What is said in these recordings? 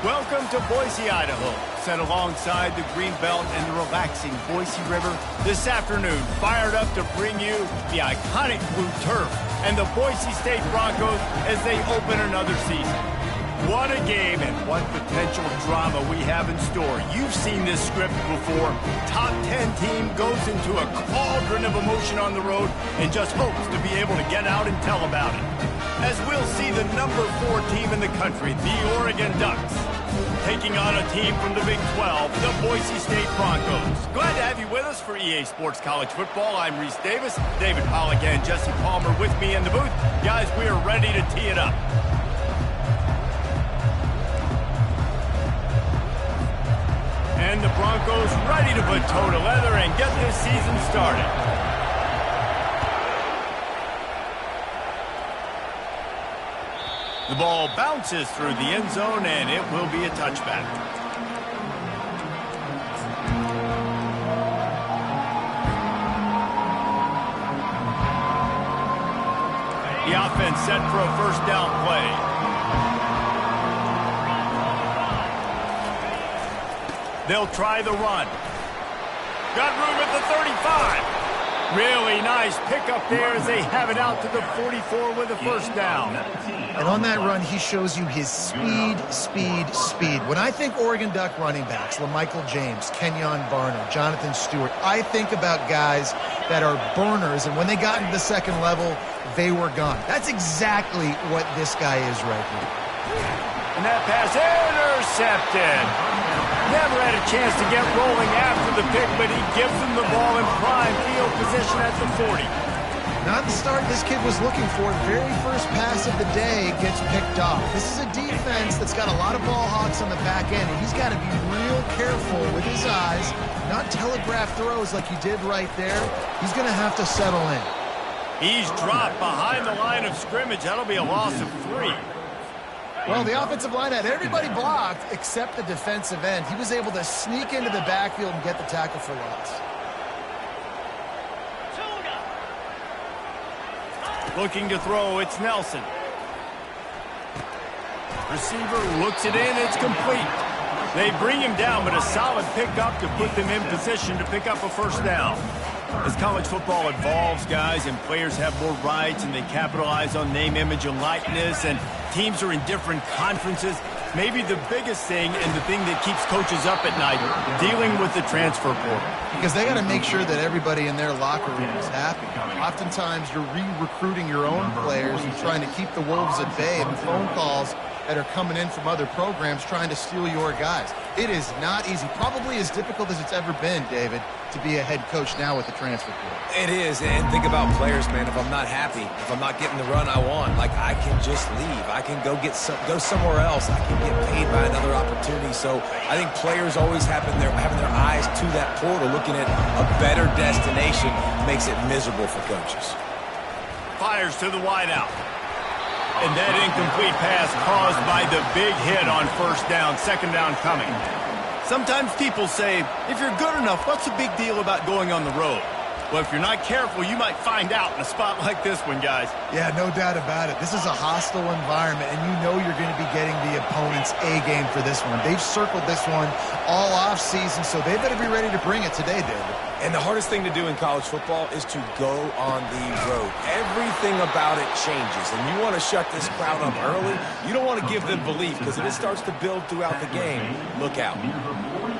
Welcome to Boise, Idaho. Set alongside the Greenbelt and the relaxing Boise River, this afternoon fired up to bring you the iconic blue turf and the Boise State Broncos as they open another season. What a game and what potential drama we have in store. You've seen this script before. Top 10 team goes into a cauldron of emotion on the road and just hopes to be able to get out and tell about it. As we'll see the number 4 team in the country, the Oregon Ducks, taking on a team from the Big 12, the Boise State Broncos. Glad to have you with us for EA Sports College Football. I'm Reese Davis, David Pollack and Jesse Palmer with me in the booth. Guys, we are ready to tee it up. And the Broncos ready to put toe to leather and get this season started. The ball bounces through the end zone, and it will be a touchback. The offense set for a first down play. They'll try the run. Got room at the 35. Really nice pickup there as they have it out to the 44 with a first down. And on that run, he shows you his speed. When I think Oregon Duck running backs, LaMichael James, Kenyon Barner, Jonathan Stewart, I think about guys that are burners, and when they got into the second level, they were gone. That's exactly what this guy is right here. And that pass intercepted. Never had a chance to get rolling after the pick, but he gives them the ball in prime field position at the 40. Not the start this kid was looking for. Very first pass of the day gets picked off. This is a defense that's got a lot of ball hawks on the back end, and he's got to be real careful with his eyes, not telegraph throws like he did right there. He's going to have to settle in. He's dropped behind the line of scrimmage. That'll be a loss of 3. Well, the offensive line had everybody blocked except the defensive end. He was able to sneak into the backfield and get the tackle for loss. Looking to throw, it's Nelson. Receiver looks it in, it's complete. They bring him down, but a solid pickup to put them in position to pick up a first down. As college football evolves, guys, and players have more rights and they capitalize on name, image, and likeness, and teams are in different conferences, maybe the biggest thing and the thing that keeps coaches up at night, dealing with the transfer portal. Because they got to make sure that everybody in their locker room is happy. Oftentimes, you're re-recruiting your own players and trying to keep the wolves at bay, and phone calls that are coming in from other programs trying to steal your guys. It is not easy. Probably as difficult as it's ever been, David, to be a head coach now with the transfer portal. It is, and think about players, man. If I'm not happy, if I'm not getting the run I want, like, I can just leave. I can go somewhere else. I can get paid by another opportunity. So I think players always having their eyes to that portal, looking at a better destination, makes it miserable for coaches. Fires to the wideout. And that incomplete pass caused by the big hit on first down, second down coming. Sometimes people say, if you're good enough, what's the big deal about going on the road? Well, if you're not careful, you might find out in a spot like this one, guys. Yeah, no doubt about it. This is a hostile environment, and you know you're going to be getting the opponent's A game for this one. They've circled this one all off season, so they better be ready to bring it today, David. And the hardest thing to do in college football is to go on the road. Everything about it changes, and you want to shut this crowd up early. You don't want to give them belief, because if it starts to build throughout the game, look out.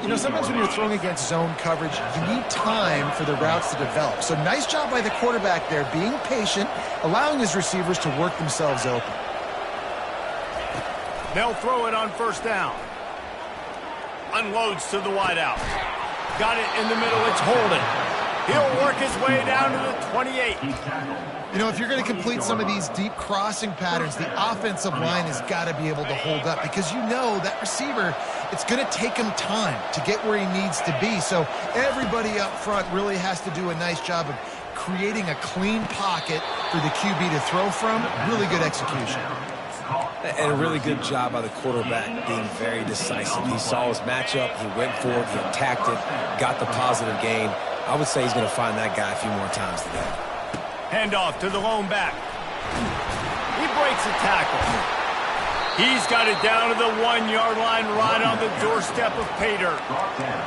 You know, sometimes when you're throwing against zone coverage, you need time for the routes to develop. So nice job by the quarterback there, being patient, allowing his receivers to work themselves open. They'll throw it on first down. Unloads to the wideout. Got it in the middle, it's Holden. He'll work his way down to the 28. You know, if you're going to complete some of these deep crossing patterns, the offensive line has got to be able to hold up, because you know that receiver, it's going to take him time to get where he needs to be. So everybody up front really has to do a nice job of creating a clean pocket for the QB to throw from. Really good execution. And a really good job by the quarterback being very decisive. He saw his matchup, he went for it, he attacked it, got the positive gain. I would say he's going to find that guy a few more times today. Handoff to the lone back. He breaks a tackle. He's got it down to the 1-yard line right on the doorstep of pay dirt.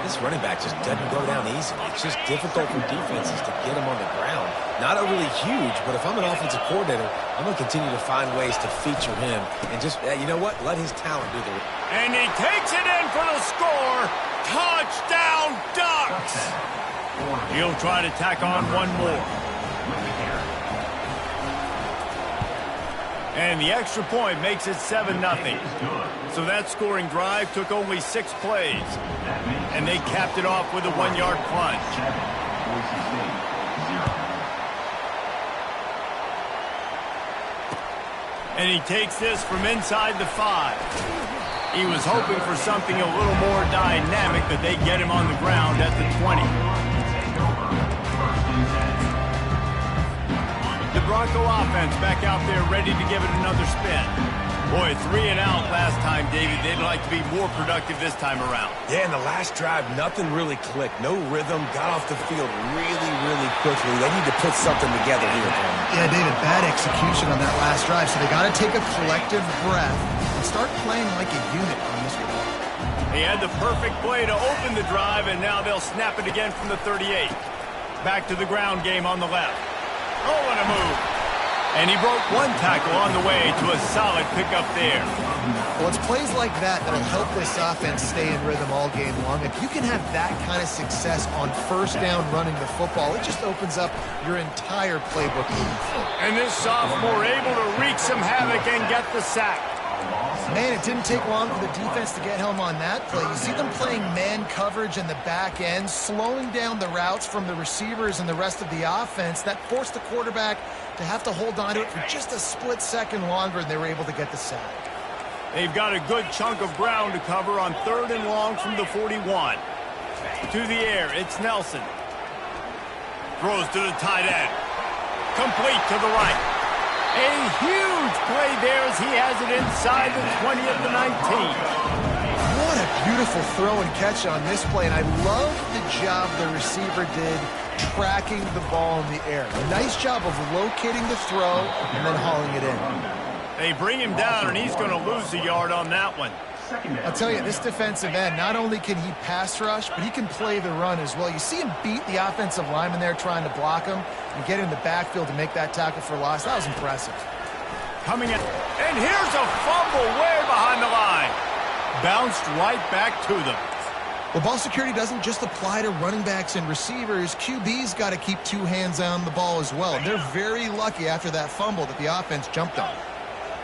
This running back just doesn't go down easy. It's just difficult for defenses to get him on the ground. Not overly huge, but if I'm an offensive coordinator, I'm going to continue to find ways to feature him and just, you know what, let his talent do the rest. And he takes it in for the score. Touchdown, Ducks! He'll try to tack on one more. And the extra point makes it 7-0. So that scoring drive took only 6 plays. And they capped it off with a 1-yard plunge. And he takes this from inside the 5. He was hoping for something a little more dynamic, but they get him on the ground at the 20. The Bronco offense back out there ready to give it another spin. Boy, 3 and out last time, David. They'd like to be more productive this time around. Yeah, in the last drive, nothing really clicked. No rhythm. Got off the field really, really quickly. They need to put something together here, Tony. Yeah, David, bad execution on that last drive. So they got to take a collective breath and start playing like a unit on this one. They had the perfect play to open the drive, and now they'll snap it again from the 38. Back to the ground game on the left. Oh, and a move. And he broke one tackle on the way to a solid pickup there. Well, it's plays like that that'll help this offense stay in rhythm all game long. If you can have that kind of success on first down running the football, it just opens up your entire playbook moving forward. And this sophomore able to wreak some havoc and get the sack. Man, it didn't take long for the defense to get home on that play. You see them playing man coverage in the back end, slowing down the routes from the receivers and the rest of the offense. That forced the quarterback to have to hold on to it for just a split second longer, and they were able to get the sack. They've got a good chunk of ground to cover on 3rd and long from the 41. To the air, it's Nelson. Throws to the tight end. Complete to the right. A huge play there as he has it inside the 20 of the 19. What a beautiful throw and catch on this play, and I love the job the receiver did tracking the ball in the air. A nice job of locating the throw and then hauling it in. They bring him down, and he's going to lose a yard on that one. I'll tell you, this defensive end, not only can he pass rush, but he can play the run as well. You see him beat the offensive lineman there trying to block him and get in the backfield to make that tackle for loss. That was impressive. Coming in, and here's a fumble way behind the line. Bounced right back to them. Well, ball security doesn't just apply to running backs and receivers. QB's got to keep 2 hands on the ball as well. They're very lucky after that fumble that the offense jumped on.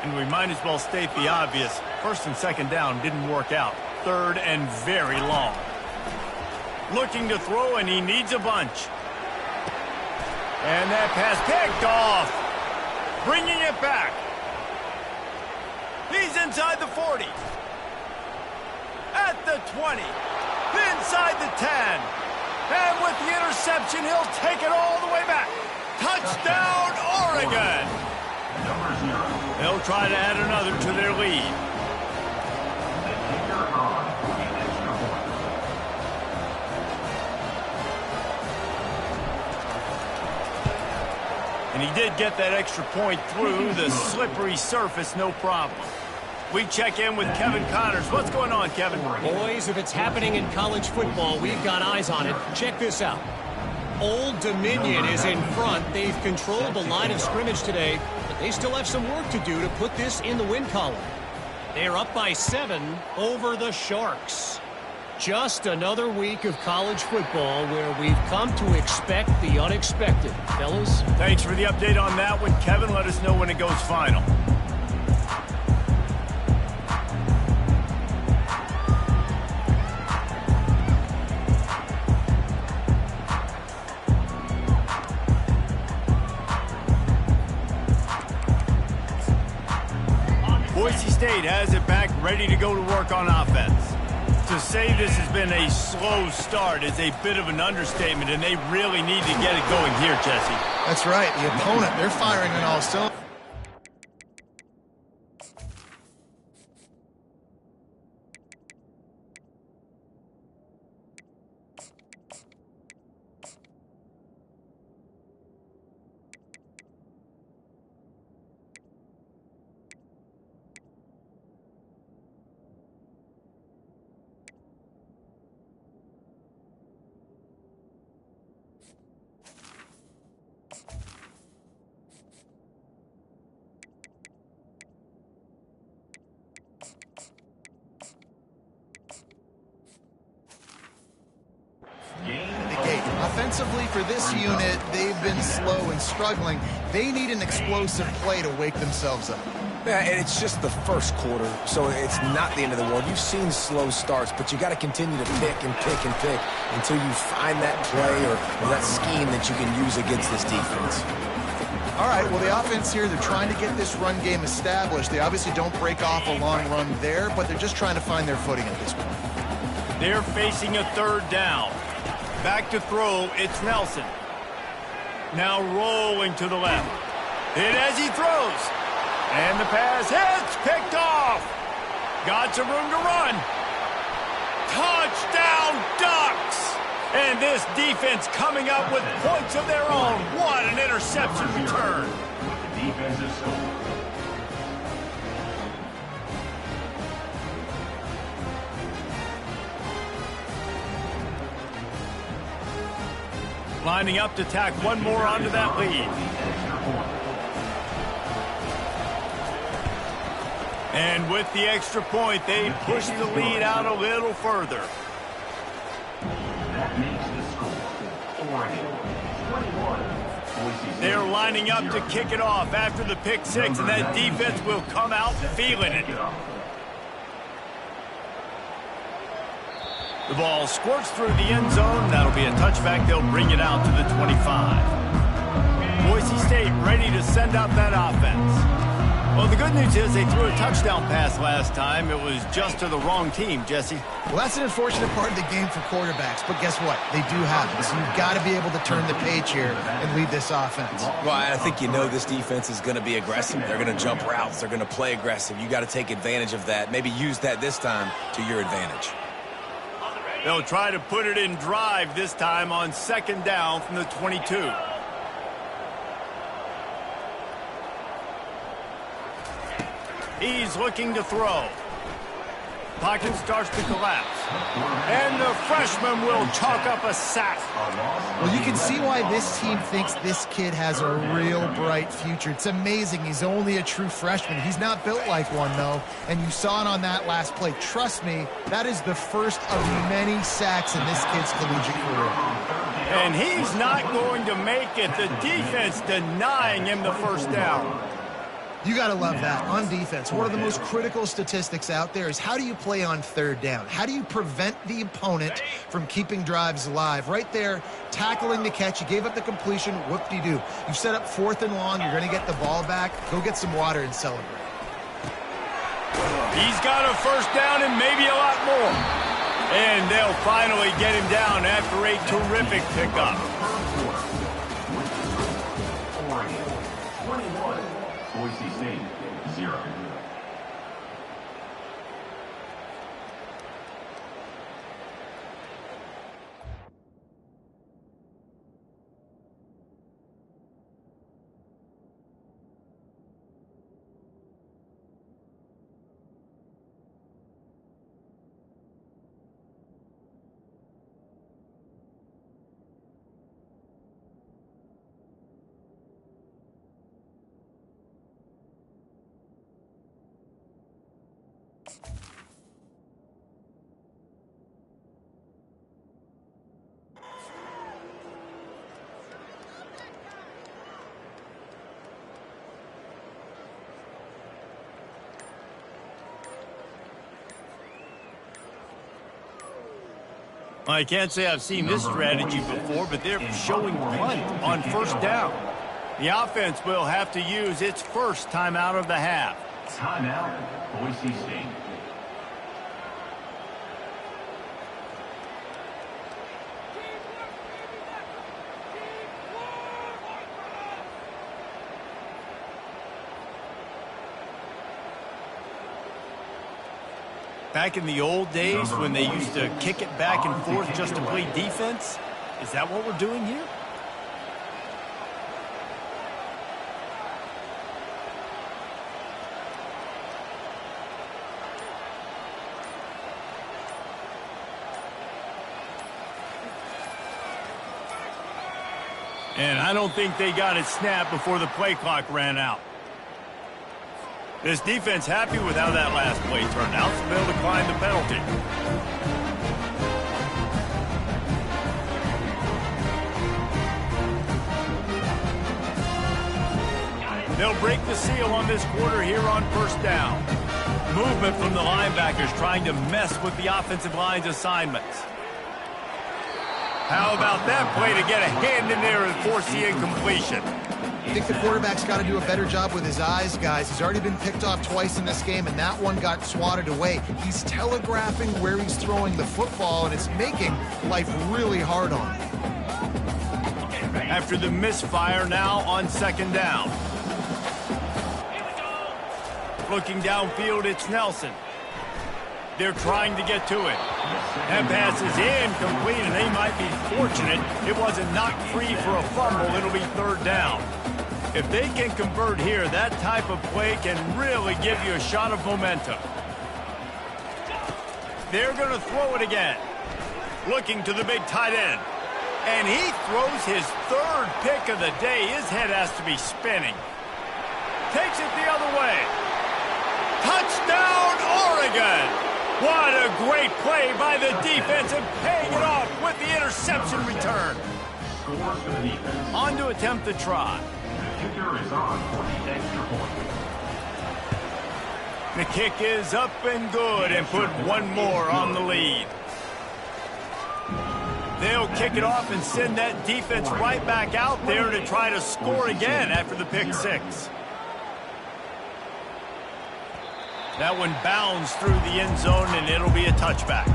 And we might as well state the obvious. 1st and 2nd down didn't work out. 3rd and very long. Looking to throw, and he needs a bunch. And that pass picked off. Bringing it back. He's inside the 40. At the 20. Inside the 10. And with the interception, he'll take it all the way back. Touchdown, Oregon. They'll try to add another to their lead. And he did get that extra point through the slippery surface, no problem. We check in with Kevin Connors. What's going on, Kevin? Boys, if it's happening in college football, we've got eyes on it. Check this out. Old Dominion is in front. They've controlled the line of scrimmage today, but they still have some work to do to put this in the win column. They're up by 7 over the Sharks. Just another week of college football where we've come to expect the unexpected. Fellas? Thanks for the update on that one, Kevin. Let us know when it goes final. Boise State has it back, ready to go to work on offense. To say this has been a slow start is a bit of an understatement, and they really need to get it going here, Jesse. That's right. The opponent, they're firing on all cylinders. offensively for this unit, they've been slow and struggling. They need an explosive play to wake themselves up. Yeah, and it's just the first quarter, so it's not the end of the world. You've seen slow starts, but you got to continue to pick and pick and pick until you find that play or that scheme that you can use against this defense. All right, well, the offense here, they're trying to get this run game established. They obviously don't break off a long run there, but they're just trying to find their footing at this point. They're facing a third down. Back to throw, it's Nelson. Now rolling to the left. Hit as he throws. And the pass hits, picked off. Got some room to run. Touchdown, Ducks! And this defense coming up with points of their own. What an interception return. With the defensive score. Lining up to tack one more onto that lead. And with the extra point, they push the lead out a little further. That makes the score Oregon 21, Boise State. They're lining up to kick it off after the pick six, and that defense will come out feeling it. The ball squirts through the end zone. That'll be a touchback. They'll bring it out to the 25. Boise State ready to send out that offense. Well, the good news is they threw a touchdown pass last time. It was just to the wrong team, Jesse. Well, that's an unfortunate part of the game for quarterbacks, but guess what? They do happen, so you've got to be able to turn the page here and lead this offense. Well, I think you know this defense is going to be aggressive. They're going to jump routes. They're going to play aggressive. You got to take advantage of that. Maybe use that this time to your advantage. They'll try to put it in drive this time on second down from the 22. He's looking to throw. Pocket starts to collapse. And the freshman will chalk up a sack. Well, you can see why this team thinks this kid has a real bright future. It's amazing. He's only a true freshman. He's not built like one, though. And you saw it on that last play. Trust me, that is the first of many sacks in this kid's collegiate career. And he's not going to make it. The defense denying him the first down. You got to love that. On defense, one of the most critical statistics out there is how do you play on third down? How do you prevent the opponent from keeping drives alive? Right there, tackling the catch. You gave up the completion. Whoop-de-doo. You set up fourth and long. You're going to get the ball back. Go get some water and celebrate. He's got a first down and maybe a lot more. And they'll finally get him down after a terrific pickup. Oregon 21, Boise State 0. I can't say I've seen this strategy before, but they're showing punt on first down. The offense will have to use its first timeout of the half. Timeout, Boise State. Back in the old days when they used to kick it back and forth just to play defense, is that what we're doing here? And I don't think they got it snapped before the play clock ran out. This defense happy with how that last play turned out, so they'll decline the penalty. They'll break the seal on this quarter here on first down. Movement from the linebackers trying to mess with the offensive line's assignments. How about that play to get a hand in there and force the incompletion? I think the quarterback's got to do a better job with his eyes, guys. He's already been picked off twice in this game, and that one got swatted away. He's telegraphing where he's throwing the football, and it's making life really hard on him. After the misfire, now on second down. Looking downfield, it's Nelson. They're trying to get to it. That pass is incomplete, and they might be fortunate it wasn't knocked free for a fumble. It'll be third down. If they can convert here, that type of play can really give you a shot of momentum. They're going to throw it again. Looking to the big tight end. And he throws his third pick of the day. His head has to be spinning. Takes it the other way. Touchdown, Oregon! What a great play by the defense and paying it off with the interception return. On to attempt the try. Kicker is on for the extra point. The kick is up and good and put one more on the lead. They'll kick it off and send that defense right back out there to try to score again after the pick six. That one bounds through the end zone, and it'll be a touchback.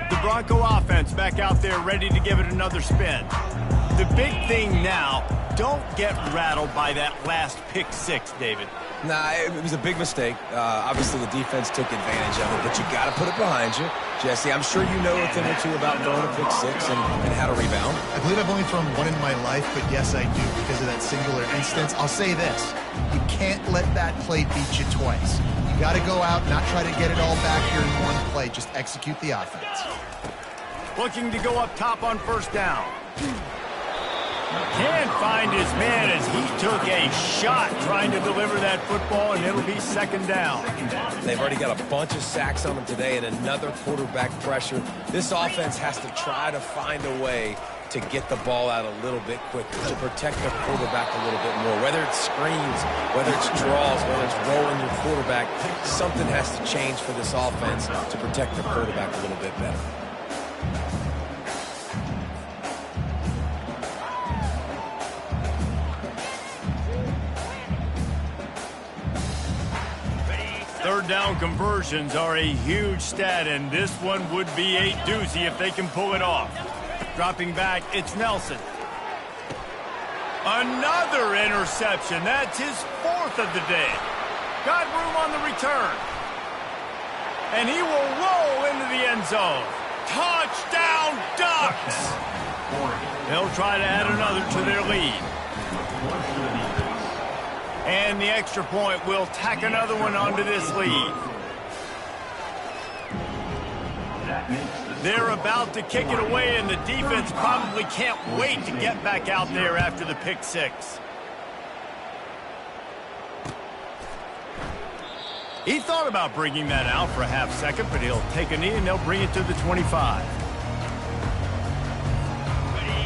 The Bronco offense back out there ready to give it another spin. The big thing now, don't get rattled by that last pick six, David. Nah, it was a big mistake. Obviously, the defense took advantage of it, but you got to put it behind you. Jesse, I'm sure you know a thing or two about throwing a pick six and how to rebound. I believe I've only thrown one in my life, but yes, I do because of that singular instance. I'll say this. You can't let that play beat you twice. You got to go out, not try to get it all back here in one play. Just execute the offense. Looking to go up top on first down. Can't find his man as he took a shot trying to deliver that football, and it'll be second down. They've already got a bunch of sacks on them today and another quarterback pressure. This offense has to try to find a way to get the ball out a little bit quicker, to protect their quarterback a little bit more. Whether it's screens, whether it's draws, whether it's rolling your quarterback, something has to change for this offense to protect the quarterback a little bit better. Third down conversions are a huge stat, and this one would be a doozy if they can pull it off. Dropping back, it's Nelson. Another interception. That's his fourth of the day. Got room on the return. And he will roll into the end zone. Touchdown, Ducks! They'll try to add another to their lead. And the extra point will tack another one onto this lead. They're about to kick it away, and the defense probably can't wait to get back out there after the pick six. He thought about bringing that out for a half second, but he'll take a knee and they'll bring it to the 25.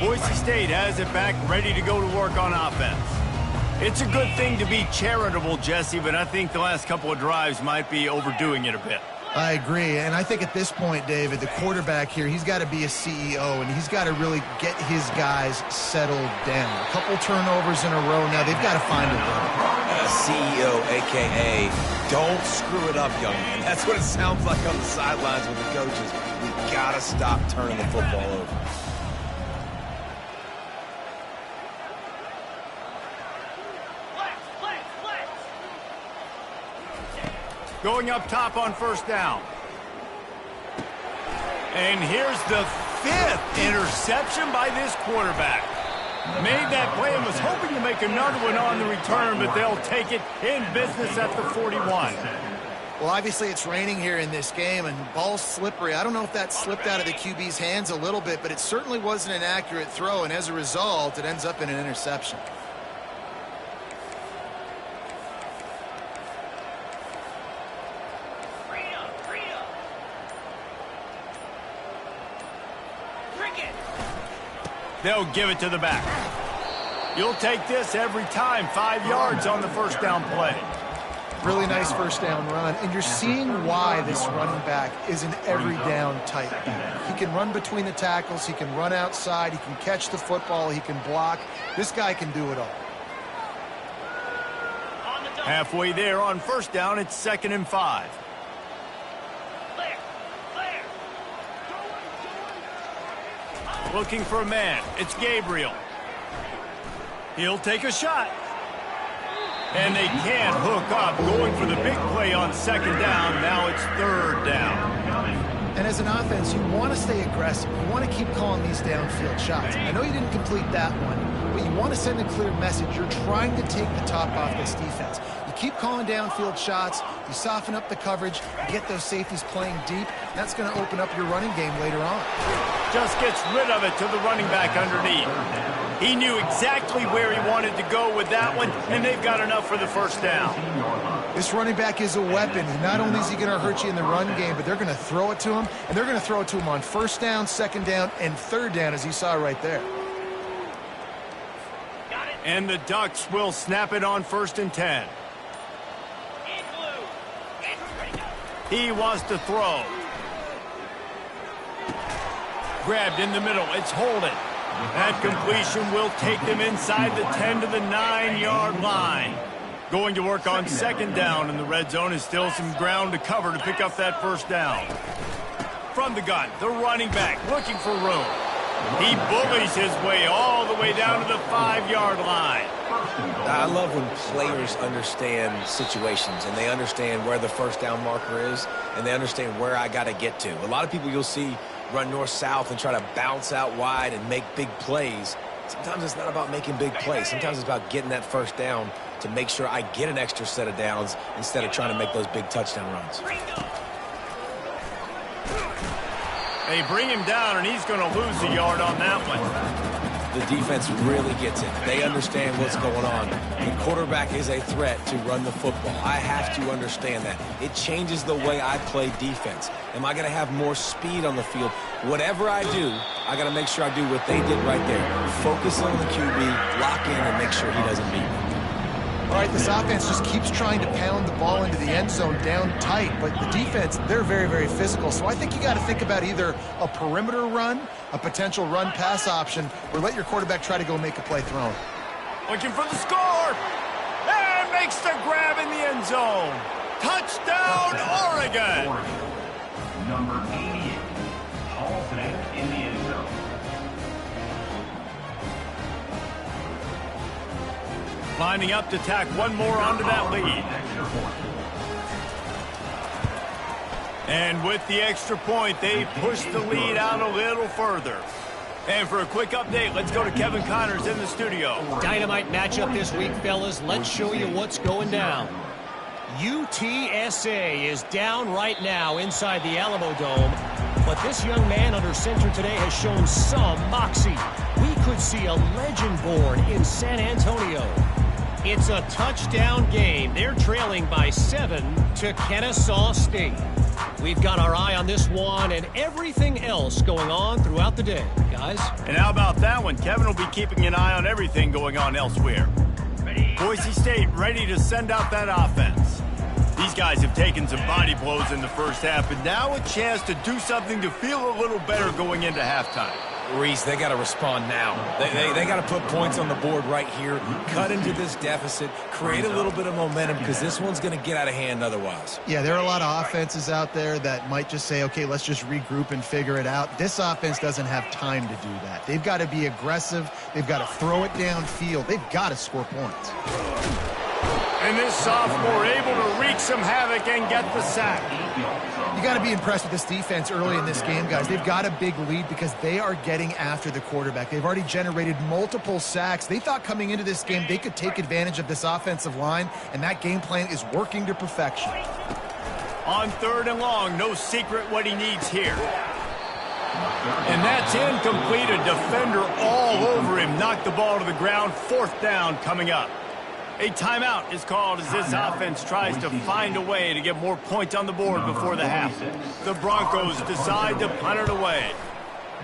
Boise State has it back, ready to go to work on offense. It's a good thing to be charitable, Jesse, but I think the last couple of drives might be overdoing it a bit. I agree, and I think at this point, David, the quarterback here, he's got to be a CEO, and he's got to really get his guys settled down. A couple turnovers in a row now. They've got to find a rhythm. CEO, a.k.a. don't screw it up, young man. That's what it sounds like on the sidelines with the coaches. We got to stop turning the football over. Going up top on first down. And here's the fifth interception by this quarterback. Made that play and was hoping to make another one on the return, but they'll take it in business at the 41. Well, obviously it's raining here in this game, and ball's slippery. I don't know if that slipped out of the QB's hands a little bit, but it certainly wasn't an accurate throw, and as a result, it ends up in an interception. They'll give it to the back. You'll take this every time. 5 yards on the first down play. Really nice first down run, and you're seeing why this running back is an every down type back. He can run between the tackles, he can run outside, he can catch the football, he can block. This guy can do it all. Halfway there on first down, it's 2nd and 5. Looking for a man. It's Gabriel. He'll take a shot. And they can't hook up. Going for the big play on 2nd down. Now it's 3rd down. And as an offense, you want to stay aggressive. You want to keep calling these downfield shots. I know you didn't complete that one, but you want to send a clear message. You're trying to take the top off this defense. You keep calling downfield shots. You soften up the coverage. You get those safeties playing deep. That's going to open up your running game later on. Just gets rid of it to the running back underneath. He knew exactly where he wanted to go with that one, and they've got enough for the first down. This running back is a weapon. Not only is he going to hurt you in the run game, but they're going to throw it to him, and they're going to throw it to him on 1st down, 2nd down, and 3rd down, as you saw right there. And the Ducks will snap it on 1st and 10. He wants to throw. Grabbed in the middle. It's Holden. That completion will take them inside the 10 to the 9-yard line. Going to work on 2nd down, and the red zone is still some ground to cover to pick up that first down. From the gun, the running back looking for room. He bullies his way all the way down to the 5-yard line. I love when players understand situations and they understand where the first down marker is and they understand where I got to get to. A lot of people you'll see run north-south and try to bounce out wide and make big plays. Sometimes it's not about making big plays. Sometimes it's about getting that first down to make sure I get an extra set of downs instead of trying to make those big touchdown runs. They bring him down, and he's going to lose a yard on that one. The defense really gets it. They understand what's going on. The quarterback is a threat to run the football. I have to understand that. It changes the way I play defense. Am I going to have more speed on the field? Whatever I do, I got to make sure I do what they did right there. Focus on the QB, lock in, and make sure he doesn't beat me. All right, this offense just keeps trying to pound the ball into the end zone down tight, but the defense, they're very, very physical. So I think you got to think about either a perimeter run, a potential run-pass option, or let your quarterback try to go make a play thrown. Looking for the score, and makes the grab in the end zone. Touchdown, Oregon! Number 88, Hall Smith in the end zone. Lining up to tack one more onto that lead. And with the extra point, they push the lead out a little further. And for a quick update, let's go to Kevin Connors in the studio. Dynamite matchup this week, fellas. Let's show you what's going down. UTSA is down right now inside the Alamo Dome. But this young man under center today has shown some moxie. We could see a legend born in San Antonio. It's a touchdown game. They're trailing by 7 to Kennesaw State. We've got our eye on this one and everything else going on throughout the day, guys. And how about that one? Kevin will be keeping an eye on everything going on elsewhere. Boise State ready to send out that offense. These guys have taken some body blows in the first half, but now a chance to do something to feel a little better going into halftime. Reese, they got to respond now. They got to put points on the board right here, cut into this deficit, create a little bit of momentum because this one's going to get out of hand otherwise. Yeah, there are a lot of offenses out there that might just say, okay, let's just regroup and figure it out. This offense doesn't have time to do that. They've got to be aggressive. They've got to throw it downfield. They've got to score points. And this sophomore able to wreak some havoc and get the sack. You got to be impressed with this defense early in this game, guys. They've got a big lead because they are getting after the quarterback. They've already generated multiple sacks. They thought coming into this game they could take advantage of this offensive line, and that game plan is working to perfection. On 3rd and long, no secret what he needs here. And that's incomplete. A defender all over him. Knocked the ball to the ground. 4th down coming up. A timeout is called as this offense tries to find a way to get more points on the board before the half. The Broncos decide to punt it away.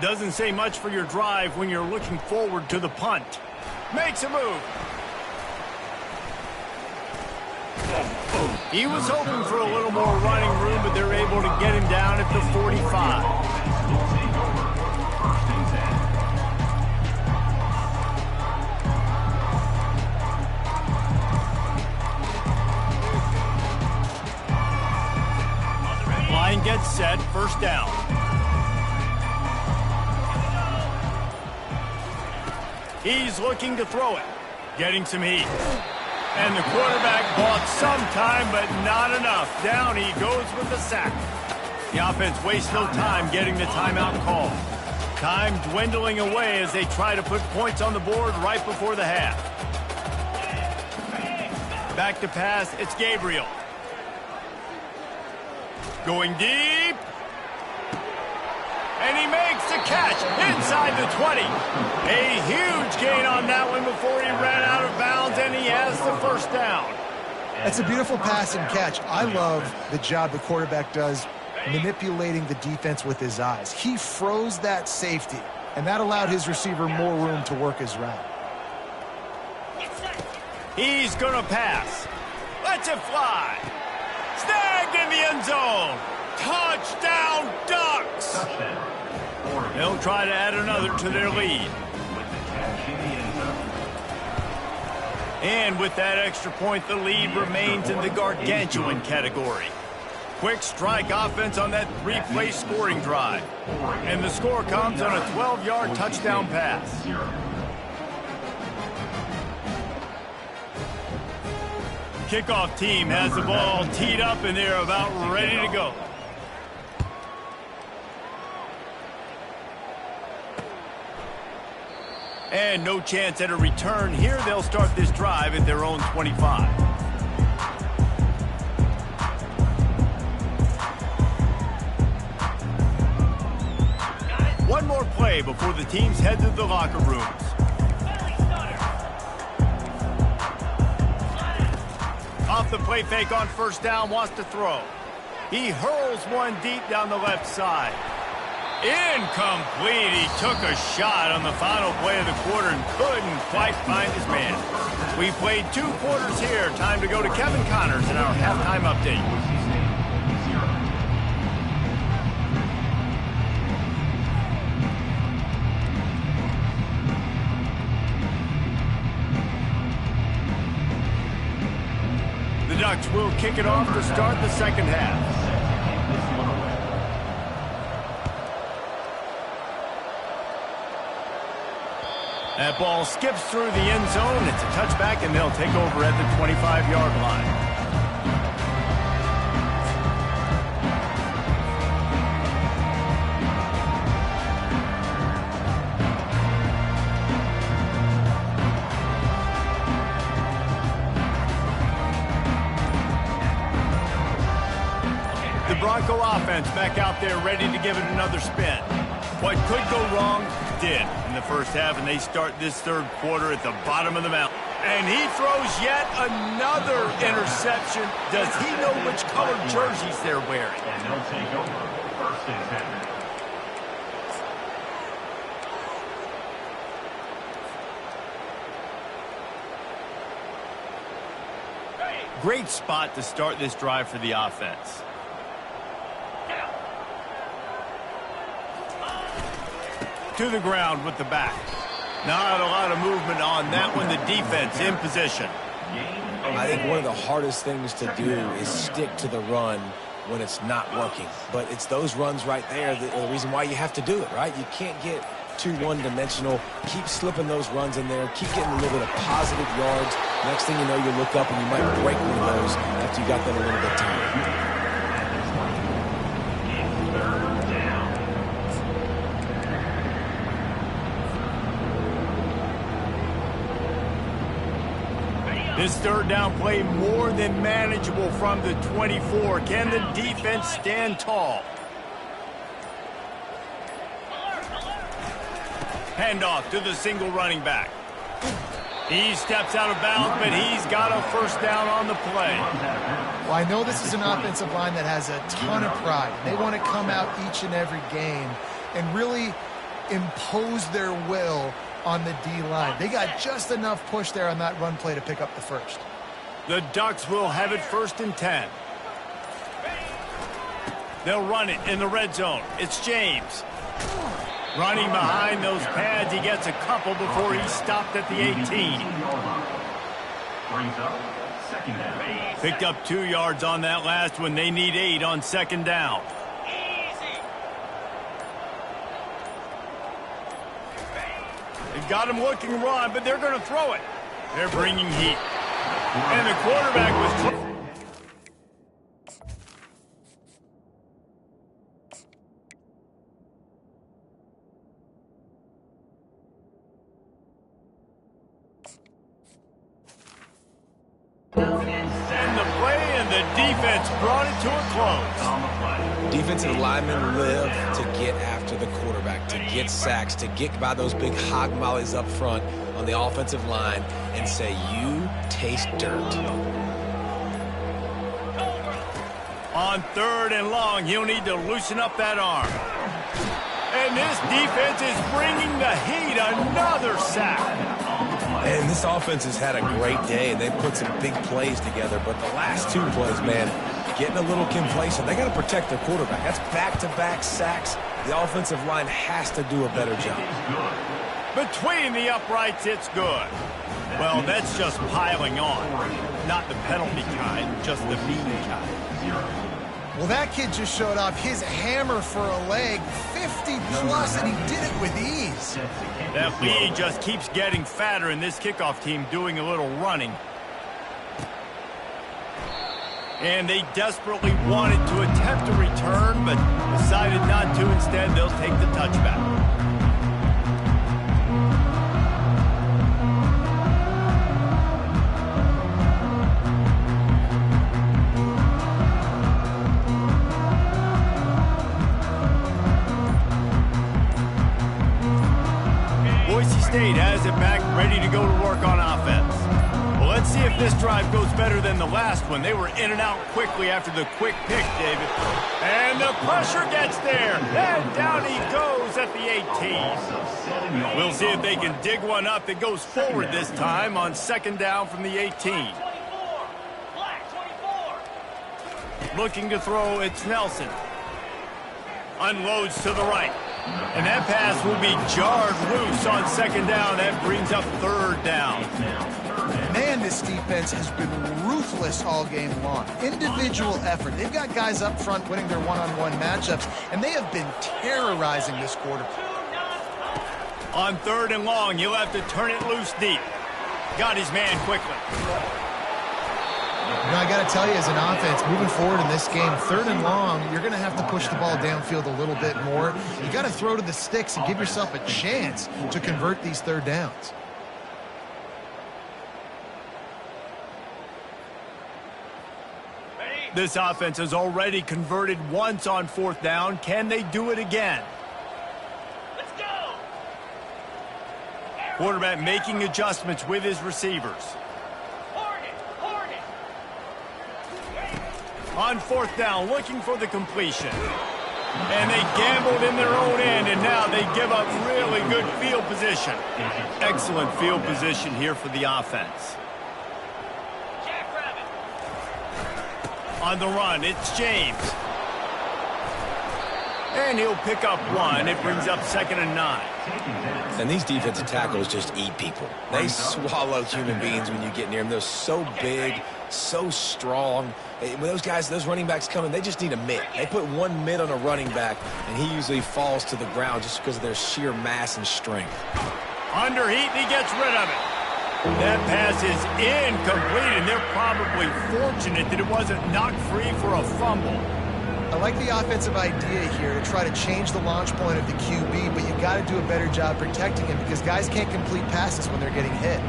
Doesn't say much for your drive when you're looking forward to the punt. Makes a move. He was hoping for a little more running room, but they're able to get him down at the 45. Line gets set, first down. He's looking to throw it, getting some heat. And the quarterback bought some time, but not enough. Down he goes with the sack. The offense wastes no time getting the timeout call. Time dwindling away as they try to put points on the board right before the half. Back to pass, it's Gabriel. Going deep. And he makes the catch inside the 20. A huge gain on that one before he ran out of bounds, and he has the first down. That's a beautiful pass and catch. I love the job the quarterback does manipulating the defense with his eyes. He froze that safety, and that allowed his receiver more room to work his route. He's going to pass. Lets it fly. Snagged in the end zone. Touchdown, Ducks! They'll try to add another to their lead. And with that extra point, the lead remains in the gargantuan category. Quick strike offense on that three-play scoring drive. And the score comes on a 12-yard touchdown pass. Kickoff team has the ball teed up, and they're about ready to go. And no chance at a return here. They'll start this drive at their own 25. One more play before the teams head to the locker rooms. Off the play fake on first down, wants to throw. He hurls one deep down the left side. Incomplete. He took a shot on the final play of the quarter and couldn't quite find his man. We played 2 quarters here. Time to go to Kevin Connors in our halftime update. The Ducks will kick it off to start the second half. That ball skips through the end zone. It's a touchback, and they'll take over at the 25-yard line. The Bronco offense back out there ready to give it another spin. What could go wrong did in the first half, and they start this third quarter at the bottom of the mountain. And he throws yet another interception. Does he know which colored jerseys they're wearing? And they'll take over first and 10. Great spot to start this drive for the offense. To the ground with the back. Not a lot of movement on that one. The defense in position. I think one of the hardest things to do is stick to the run when it's not working. But it's those runs right there that are the reason why you have to do it, right? You can't get too one-dimensional. Keep slipping those runs in there. Keep getting a little bit of positive yards. Next thing you know, you look up and you might break one of those after you got them a little bit of time. This third down play more than manageable from the 24. Can the defense stand tall? Handoff to the single running back. He steps out of bounds, but he's got a first down on the play. Well, I know this is an offensive line that has a ton of pride. They want to come out each and every game and really impose their will on the D-line. They got just enough push there on that run play to pick up the first. The Ducks will have it 1st and 10. They'll run it in the red zone. It's James. Running behind those pads, he gets a couple before he's stopped at the 18. Brings up second down. Picked up 2 yards on that last one. They need 8 on 2nd down. They've got him looking run, but they're going to throw it. They're bringing heat. And the quarterback was... And the play and the defense brought it to a close. Defensive linemen live to get after the quarterback, to get sacks, to get by those big hog mollies up front on the offensive line and say, you taste dirt. On 3rd and long, he'll need to loosen up that arm. And this defense is bringing the heat. Another sack. And this offense has had a great day. They've put some big plays together, but the last 2 plays, man, getting a little complacent. They got to protect their quarterback. That's back-to-back sacks. The offensive line has to do a better job. Between the uprights, it's good. Well, that's just piling on. Not the penalty kind, just the mean kind. Well, that kid just showed off his hammer for a leg, 50-plus, and he did it with ease. That lead just keeps getting fatter, and this kickoff team doing a little running. And they desperately wanted to attempt a return, but decided not to. Instead, they'll take the touchback. State has it back, ready to go to work on offense. Well, let's see if this drive goes better than the last one. They were in and out quickly after the quick pick, David. And the pressure gets there. And down he goes at the 18. We'll see if they can dig one up that goes forward this time on 2nd down from the 18. Looking to throw, it's Nelson. Unloads to the right. And that pass will be jarred loose on 2nd down. That brings up 3rd down. Man, this defense has been ruthless all game long. Individual effort. They've got guys up front winning their one-on-one matchups, and they have been terrorizing this quarterback. On 3rd and long, he'll have to turn it loose deep. Got his man quickly. You know, I got to tell you, as an offense, moving forward in this game, 3rd and long, you're going to have to push the ball downfield a little bit more. You got to throw to the sticks and give yourself a chance to convert these 3rd downs. This offense has already converted once on 4th down. Can they do it again? Let's go! Quarterback making adjustments with his receivers. On 4th down, looking for the completion. And they gambled in their own end, and now they give up really good field position. Excellent field position here for the offense. On the run, it's James. And he'll pick up 1. It brings up 2nd and 9. And these defensive tackles just eat people. They swallow human beings when you get near them. They're so big, so strong. When those guys, those running backs come in, they just need a mitt. They put 1 mitt on a running back, and he usually falls to the ground just because of their sheer mass and strength. Under heat, and he gets rid of it. That pass is incomplete, and they're probably fortunate that it wasn't knocked free for a fumble. I like the offensive idea here to try to change the launch point of the QB, but you got to do a better job protecting him because guys can't complete passes when they're getting hit.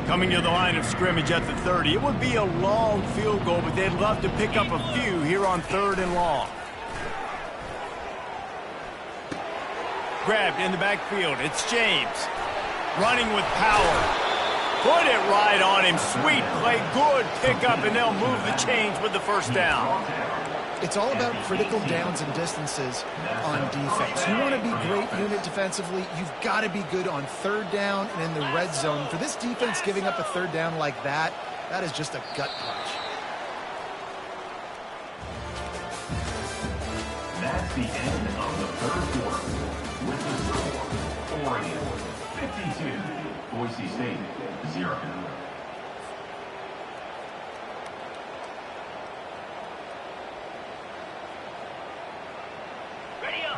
Coming to the line of scrimmage at the 30. It would be a long field goal, but they'd love to pick up a few here on 3rd and long. Grabbed in the backfield. It's James. Running with power. Put it right on him. Sweet play, good pickup, and they'll move the chains with the first down. It's all about critical downs and distances on defense. You want to be great unit defensively, you've got to be good on third down and in the red zone. For this defense, giving up a third down like that, that is just a gut punch. That's the end of the third quarter. With the score, Oregon 52, Boise State 0.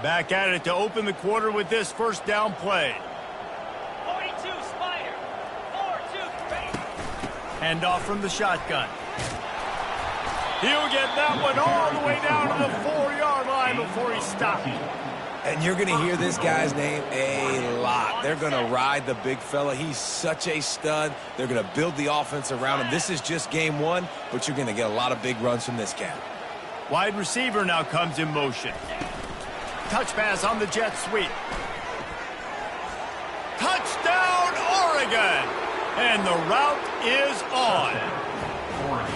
Back at it to open the quarter with this first down play. 42, Spider. 4-2, Hand off from the shotgun. He'll get that one all the way down to the 4-yard line before he stopped. And you're going to hear this guy's name a lot. They're going to ride the big fella. He's such a stud. They're going to build the offense around him. This is just game one, but you're going to get a lot of big runs from this cat. Wide receiver now comes in motion. Touch pass on the jet sweep. Touchdown, Oregon! And the route is on.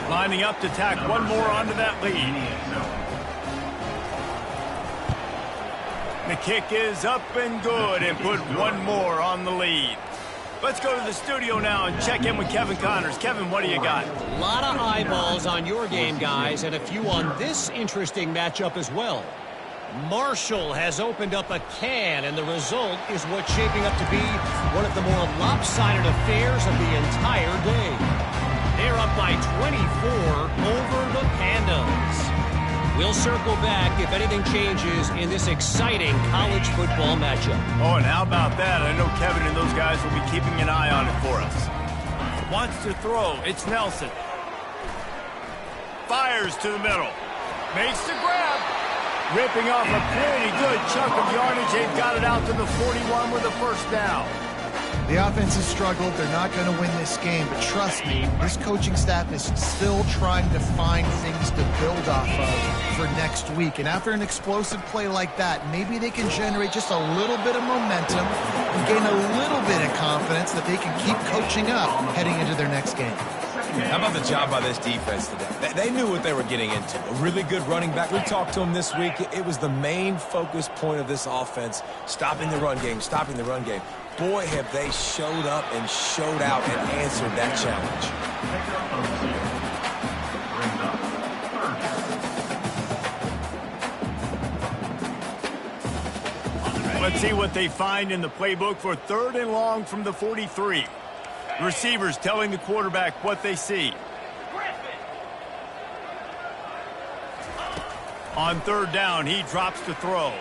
Lining up to tack one more onto that lead. The kick is up and good and put one more on the lead. Let's go to the studio now and check in with Kevin Connors. Kevin, what do you got? A lot of eyeballs on your game, guys, and a few on this interesting matchup as well. Marshall has opened up a can, and the result is what's shaping up to be one of the more lopsided affairs of the entire day. They're up by 24 over the Pandas. We'll circle back if anything changes in this exciting college football matchup. Oh, and how about that? I know Kevin and those guys will be keeping an eye on it for us. Wants to throw. It's Nelson. Fires to the middle. Makes the grab. Ripping off a pretty good chunk of yardage. They've got it out to the 41 with a first down. The offense has struggled. They're not going to win this game, but trust me, this coaching staff is still trying to find things to build off of for next week. And after an explosive play like that, maybe they can generate just a little bit of momentum and gain a little bit of confidence that they can keep coaching up heading into their next game. How about the job by this defense today? They knew what they were getting into. A really good running back. We talked to him this week. It was the main focus point of this offense, stopping the run game, stopping the run game. Boy, have they showed up and showed out and answered that challenge. Let's see what they find in the playbook for third and long from the 43. The receivers telling the quarterback what they see. On third down, he drops to throw.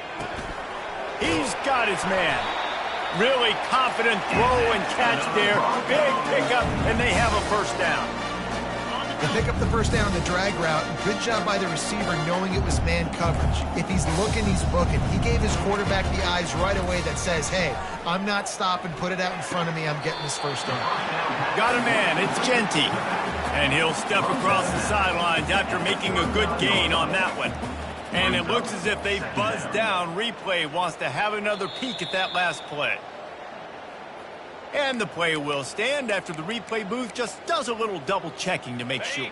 He's got his man. Really confident throw and catch there. Big pickup, and they have a first down. They pick up the first down on the drag route. Good job by the receiver knowing it was man coverage. If he's looking, he's booking. He gave his quarterback the eyes right away that says, hey, I'm not stopping. Put it out in front of me. I'm getting this first down. Got a man. It's Ncaa. And he'll step across the sidelines after making a good gain on that one. And it looks as if they've buzzed down. Replay wants to have another peek at that last play. And the play will stand after the replay booth just does a little double checking to make sure.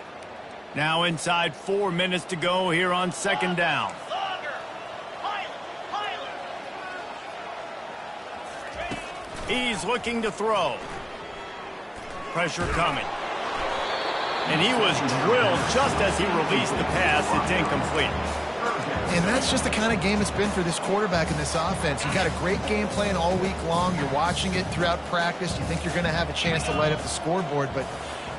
Now inside 4 minutes to go here on second down. He's looking to throw. Pressure coming. And he was drilled just as he released the pass. It's incomplete. And that's just the kind of game it's been for this quarterback in this offense. You got a great game plan all week long. You're watching it throughout practice. You think you're going to have a chance to light up the scoreboard, but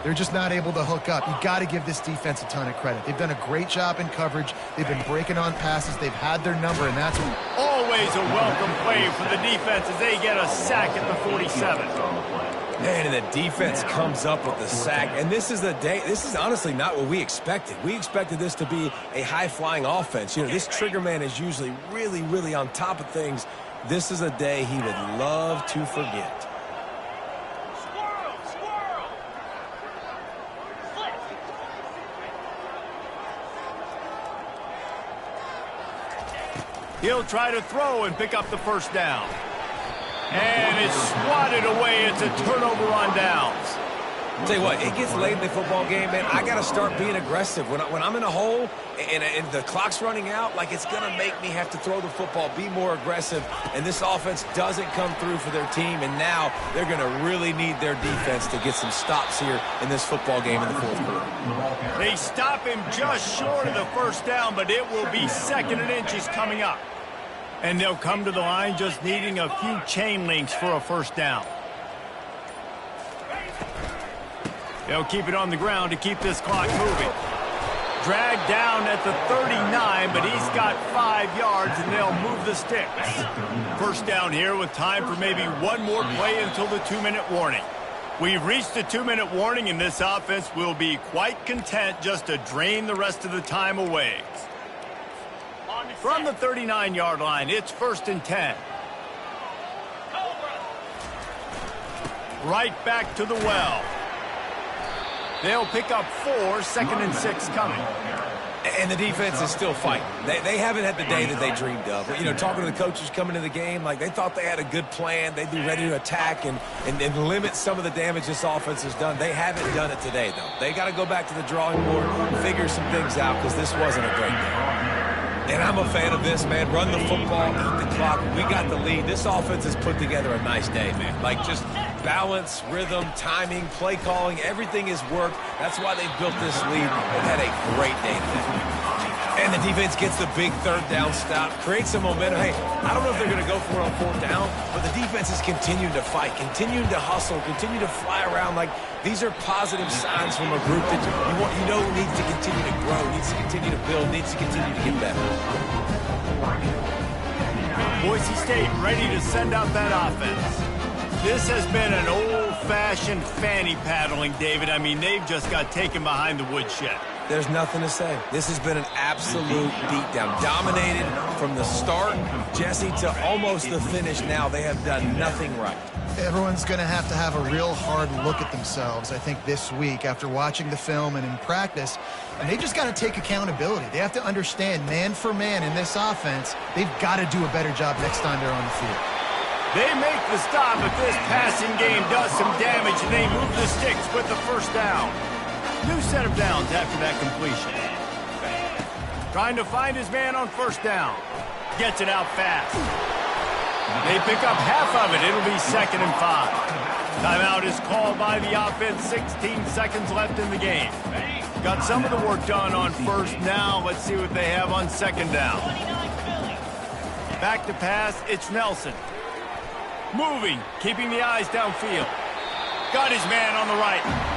they're just not able to hook up. You got to give this defense a ton of credit. They've done a great job in coverage. They've been breaking on passes. They've had their number, and that's always a welcome play for the defense as they get a sack at the 47. Man, and the defense comes up with the sack. And this is the day. This is honestly not what we expected. We expected this to be a high-flying offense. You know, this trigger man is usually really, really on top of things. This is a day he would love to forget. Squirrel, squirrel. Flip. He'll try to throw and pick up the first down. And it's swatted away. It's a turnover on downs. Tell you what, it gets late in the football game, man. I got to start being aggressive. When I'm in a hole and the clock's running out, like, it's going to make me have to throw the football, be more aggressive. And this offense doesn't come through for their team, and now they're going to really need their defense to get some stops here in this football game in the fourth quarter. They stop him just short of the first down, but it will be 2nd and inches coming up. And they'll come to the line just needing a few chain links for a first down. They'll keep it on the ground to keep this clock moving. Dragged down at the 39, but he's got 5 yards, and they'll move the sticks. First down here with time for maybe one more play until the 2-minute warning. We've reached the 2-minute warning, and this offense will be quite content just to drain the rest of the time away. From the 39-yard line, it's 1st and 10. Right back to the well. They'll pick up 4, 2nd and 6 coming. And the defense is still fighting. They haven't had the day that they dreamed of. But, you know, talking to the coaches coming to the game, like, they thought they had a good plan. They'd be ready to attack and limit some of the damage this offense has done. They haven't done it today, though. They got to go back to the drawing board and figure some things out because this wasn't a great day. And I'm a fan of this, man. Run the football, eat the clock. We got the lead. This offense has put together a nice day, man. Like, just balance, rhythm, timing, play calling, everything has worked. That's why they built this lead. They've had a great day today. And the defense gets the big 3rd down stop, creates some momentum. Hey, I don't know if they're going to go for it on 4th down, but the defense is continuing to fight, continuing to hustle, continue to fly around. Like, these are positive signs from a group that you know needs to continue to grow, needs to continue to build, needs to continue to get better. Boise State ready to send out that offense. This has been an old-fashioned fanny paddling, David. I mean, they've just got taken behind the woodshed. There's nothing to say. This has been an absolute beatdown. Dominated from the start, Jesse, to almost the finish now. They have done nothing right. Everyone's going to have a real hard look at themselves, I think, this week after watching the film and in practice. And they just got to take accountability. They have to understand, man for man in this offense, they've got to do a better job next time they're on the field. They make the stop, but this passing game does some damage, and they move the sticks with the first down. New set of downs after that completion. Trying to find his man on first down. Gets it out fast. They pick up half of it. It'll be 2nd and 5. Timeout is called by the offense. 16 seconds left in the game. Got some of the work done on first. Now let's see what they have on 2nd down. Back to pass. It's Nelson. Moving, keeping the eyes downfield. Got his man on the right.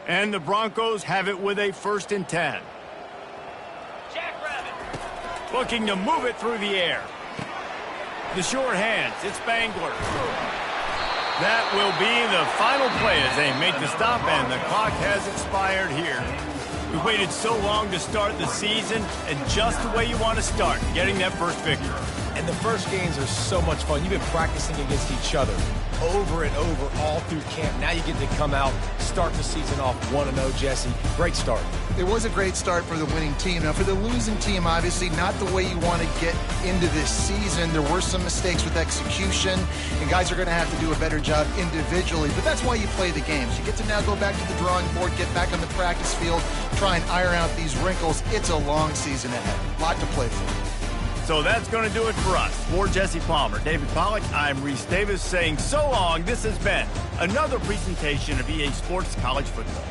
And the Broncos have it with a 1st and 10. Looking to move it through the air. The short hands, it's Spangler. That will be the final play as they make the stop, and the clock has expired here. We waited so long to start the season, and just the way you want to start, getting that first victory. And the first games are so much fun. You've been practicing against each other over and over all through camp. Now you get to come out, start the season off 1-0, Jesse. Great start. It was a great start for the winning team. Now, for the losing team, obviously not the way you want to get into this season. There were some mistakes with execution, and guys are going to have to do a better job individually. But that's why you play the games. You get to now go back to the drawing board, get back on the practice field, try and iron out these wrinkles. It's a long season ahead. A lot to play for. So that's going to do it for us. For Jesse Palmer, David Pollack, I'm Reese Davis saying so long. This has been another presentation of EA Sports College Football.